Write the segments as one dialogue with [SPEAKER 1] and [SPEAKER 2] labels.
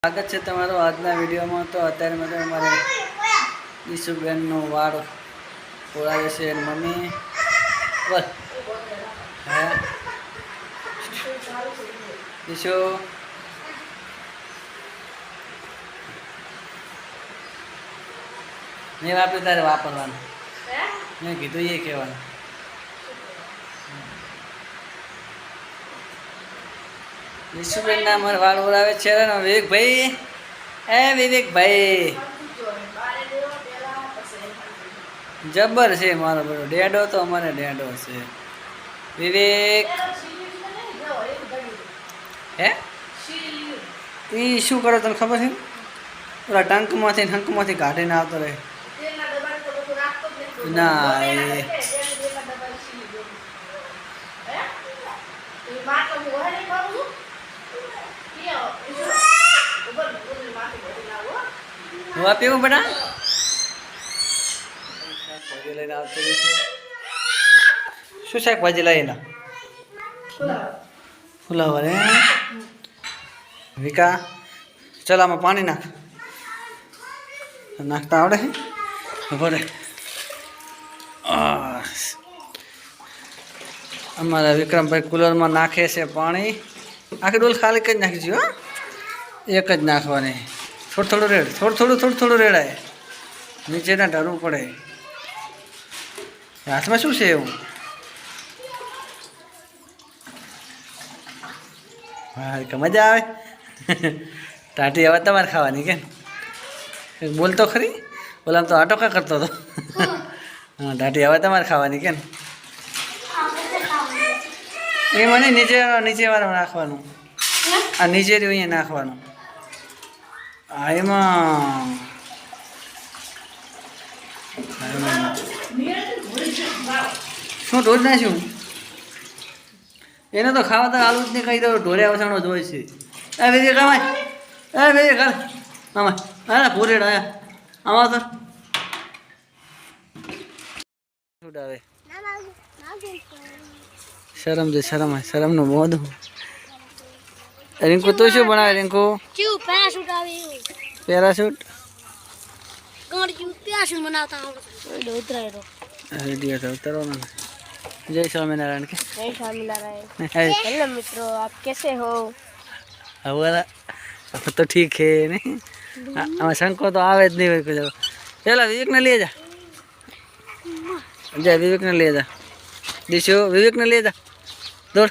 [SPEAKER 1] સ્વાગત છે તમારું આજના વિડીયોમાં। તો અત્યારે મેં અમારે ઈશુબેનનો વાળ ઓળાવે છે મમ્મી બસ હે ઈશુ મેં વાપર્યું તારે વાપરવાનું મેં કીધું એ કહેવાનું ઈશુબેન ના અમારે વાળ ઓળાવે છે વિવેકભાઈ વિવેકભાઈ જબર છે મારો બધો ડેડો તો અમારે ડેડો છે વિવેક હે એ શું કરો તને ખબર છે ઓલા ટંકમાંથી કાઢીને આવતો રહે ના હું પીવું બેટા શાકભાજી લઈને આવતો રહેશે શું શાકભાજી લઈને ફુલાવર વિકા ચાલ આમાં પાણી નાખતા આવડે ભલે અમારા વિક્રમભાઈ કુલરમાં નાખે છે પાણી આખી ડોલ ખાલી કરી નાખીશું હો એક જ નાખવાની થોડું રેડાય નીચે ના ઢરવું પડે હાથમાં શું છે એવું હા મજા આવે ટાટી હવે તમારે ખાવાની કે બોલતો ખરી બોલામ તો આટો કા કરતો હતો હા ટાટી હવે તમારે ખાવાની કે એ મને નીચે વાળા નાખવાનું આ નીચે રહ્યું અહીંયા નાખવાનું હા એમાં શું ઢોર નાખ્યું એને તો ખાવા તો આલુ જ નહીં કહી દો ઢોરે વસાણો જ હોય છે એ વેજી કામાય વેજી કાલ આમાં હા પૂરેડ આમાં તો છૂટાવે શરમનું મોઢું રિંકુ તું શું બનાવે રિંકુ પેરાશૂટ जय स्वामीनारायण के
[SPEAKER 2] जय स्वामीनारायण। हेलो मित्रों, आप कैसे हो?
[SPEAKER 1] हमारा तो ठीक है नहीं हमारे शंको तो आवे नहीं हुए कुछ चलो विवेक ने ले जा जय विवेक ने ले जा दिशो विवेक ने ले जा दौड़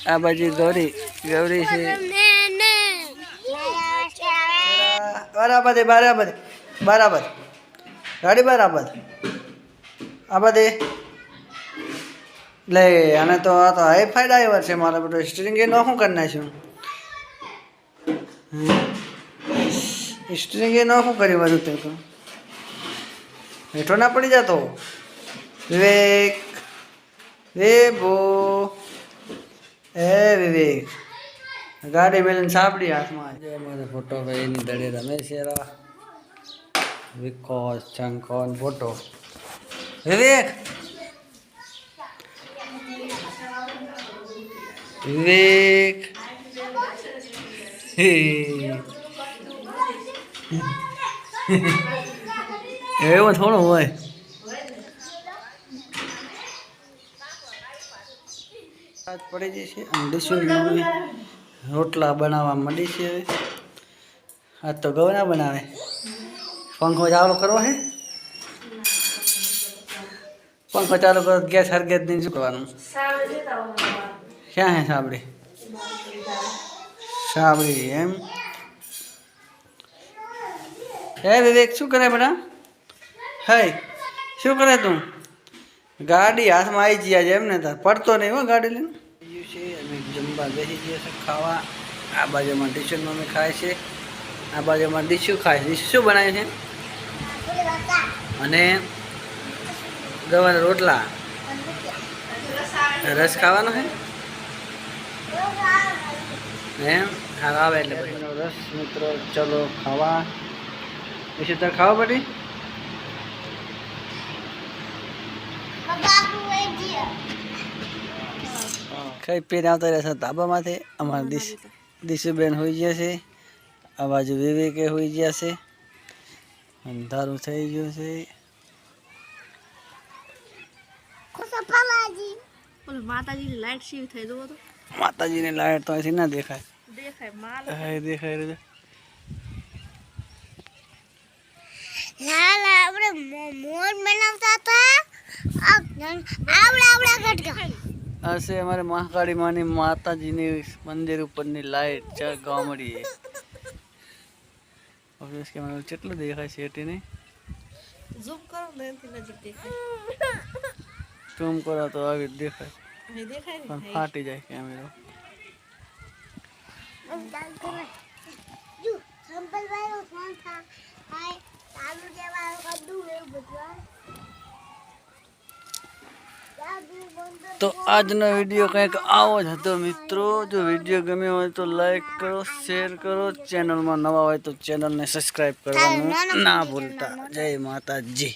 [SPEAKER 1] आ बाजी गौरी से बराबर गाड़ी बराबर આ બધે લે આને તો આ તો હાઈ ફાઈ ડ્રાઈવર છે મારો બધો સ્ટીરિંગ એ નોખું કરી નાખ્યું સ્ટીરિંગ એ નોખું કરી બધું તે તો હેઠો ના પડી જતો વિવેક વેબો વિવેક ગાડી મેલીને સાંભળી હાથમાં જે અમારે ફોટો ભાઈની દડે રમે છે વિકોસ ચંકોન ફોટો विवेक એવું થોડું હોય પડી જશે ડીશુની મમ્મી રોટલા બનાવવા માંડી છે હવે આજ તો ગવના બનાવે પંખો ચાલુ કરવો હે पंखो चालू करो गैस हर गैस दिन करवाना क्या है साबड़ी एम हे विवेक शू करे बेटा है शू करे तू गाड़ी हाथ में आई जी आज एमने था पड़तो नहीं हो गाड़ी लेने जमवा बेसी गए खावा आ बाजू में टीशू मम्मी खाए છે આ બાજુ માં ડીશુ ખાય ડીશુ શું બનાવ્યું છે અને गवार रोटला रस खावा है हाँ रस मित्रों चलो खावा इसी तरह खाओ बड़ी खाई पीने आता रहता धाबामांथी अमारा દિશુબેન હોઈ ગયા છે, આ બાજુ વિવેકે હોઈ ગયા છે, અંધારું થઈ ગયું છે.
[SPEAKER 2] માતાજીની લાઈટ સીવ થઈ દો તો
[SPEAKER 1] માતાજીની લાઈટ તો અહીંથી ના દેખાય.
[SPEAKER 2] દેખાય માલ
[SPEAKER 1] દેખાય રહ્યું છે.
[SPEAKER 3] લાલા આપણે મોર બનાવતા હતા આવડા ગટકા
[SPEAKER 1] આ છે અમારે મહાકાળી માની માતાજીની મંદિર ઉપરની લાઈટ છે ગામડી. ઓબ્વિયસ કે મને કેટલું દેખાય છે એટીને
[SPEAKER 2] ઝૂમ કરો ને એનાથી નજીક દેખાય.
[SPEAKER 1] ઝૂમ કરો તો આવી જ દેખાય
[SPEAKER 2] અહીં દેખાય ને
[SPEAKER 1] પણ ફાટી જાય કેમેરો.
[SPEAKER 3] જો સંપલભાઈનો ફોન થાય ચાલુ દેવાનું કદું એવું બધું
[SPEAKER 1] તો આજનો વિડીયો કંઈક આવો જ હતો મિત્રો. જો વિડીયો ગમ્યો હોય તો લાઈક કરો, શેર કરો, ચેનલમાં નવા હોય તો ચેનલને સબસ્ક્રાઈબ કરવાનું ના ભૂલતા. જય માતાજી.